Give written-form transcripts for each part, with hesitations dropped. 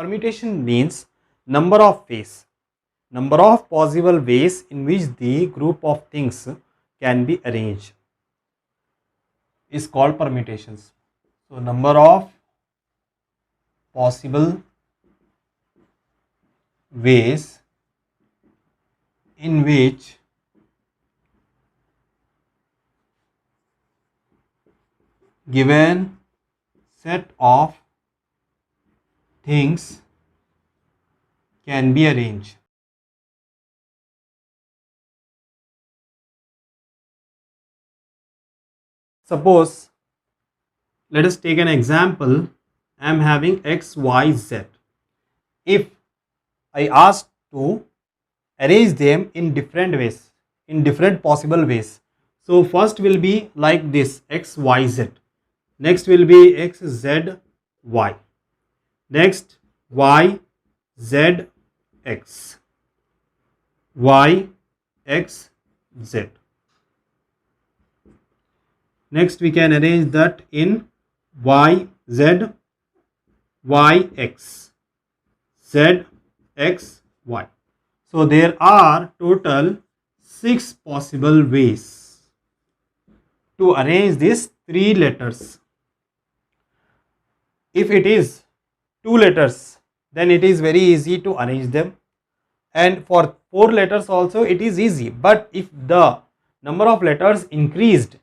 permutation means number of ways, number of possible ways in which the group of things can be arranged is called permutations. So number of possible ways in which given set of things can be arranged. Suppose, let us take an example. I am having x, y, z. If I ask to arrange them in different ways, in different possible ways. So first will be like this, x, y, z. Next will be x, z, y. Next, y, z, x. Y, x, z. Next we can arrange that in y, z, y, x, z, x, y. So there are total 6 possible ways to arrange these 3 letters. If it is 2 letters, then it is very easy to arrange them, and for 4 letters also it is easy. But if the number of letters increased,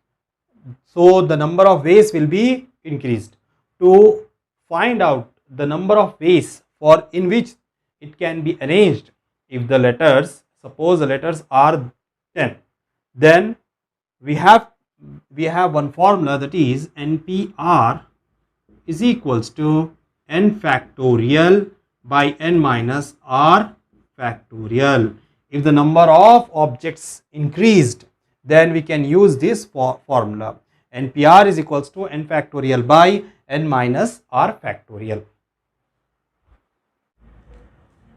so the number of ways will be increased. To find out the number of ways for in which it can be arranged, if the letters, suppose the letters are 10, then we have one formula, that is NPR is equals to n factorial by n minus r factorial. If the number of objects increased, then we can use this formula. NPR is equals to n factorial by n minus r factorial.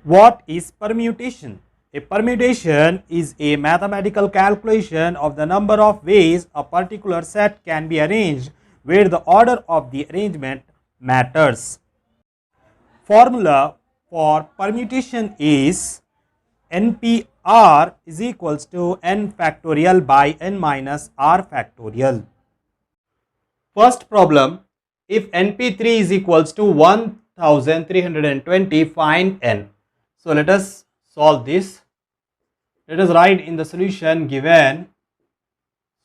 What is permutation? A permutation is a mathematical calculation of the number of ways a particular set can be arranged where the order of the arrangement matters. Formula for permutation is NPR is equals to n factorial by n minus r factorial. First problem, if NP3 is equals to 1320, find n. So let us solve this. Let us write in the solution given.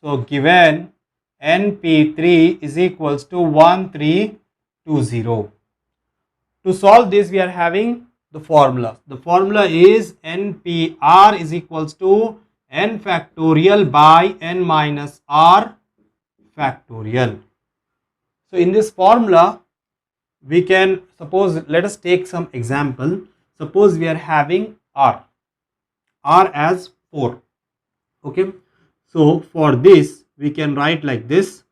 So given NP3 is equals to 1320. To solve this, we are having the formula. The formula is NPR is equals to n factorial by n minus r factorial. So in this formula, we can suppose, let us take some example. Suppose we are having r as 4. Okay. So for this, we can write like this: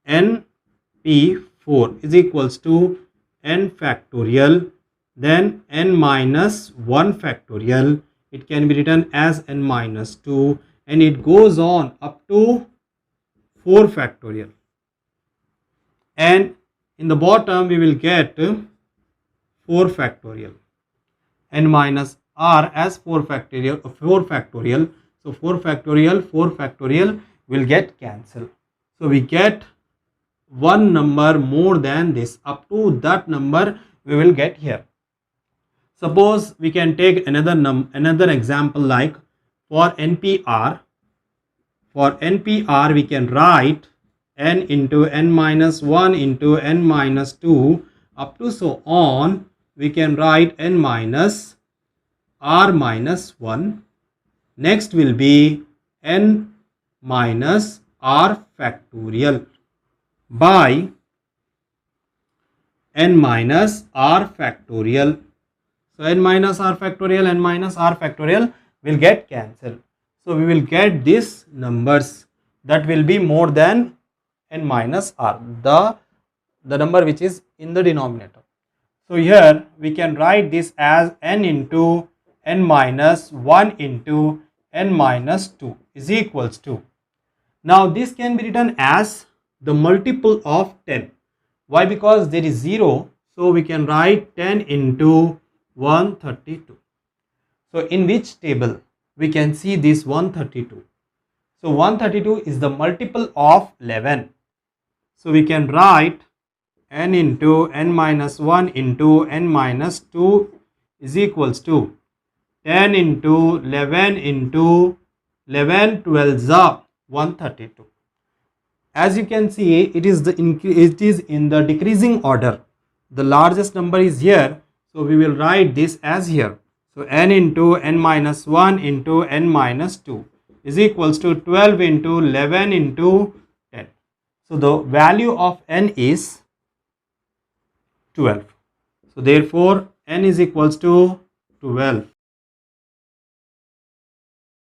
NP4 is equals to n factorial, then n minus 1 factorial. It can be written as n minus 2, and it goes on up to 4 factorial. And in the bottom we will get 4 factorial. N minus r as 4 factorial. So 4 factorial will get cancelled. So we get one number more than this. Up to that number we will get here. Suppose we can take another example, like for NPR. For NPR we can write n into n minus 1 into n minus 2 up to so on. We can write n minus r minus 1. Next will be n minus r factorial by n minus r factorial. So n minus r factorial will get cancelled. So we will get these numbers that will be more than n minus r, the number which is in the denominator. So here we can write this as n into n minus 1 into n minus 2 is equals to. Now this can be written as the multiple of 10. Why? Because there is 0. So we can write 10 into 132. So in which table we can see this 132? So 132 is the multiple of 11. So we can write n into n minus 1 into n minus 2 is equals to 10 into 11 into 11 12 are 132. As you can see, it is in the decreasing order. The largest number is here, so we will write this as here. So n into n minus 1 into n minus 2 is equals to 12 into 11 into 10. So the value of n is 12. So therefore n is equals to 12.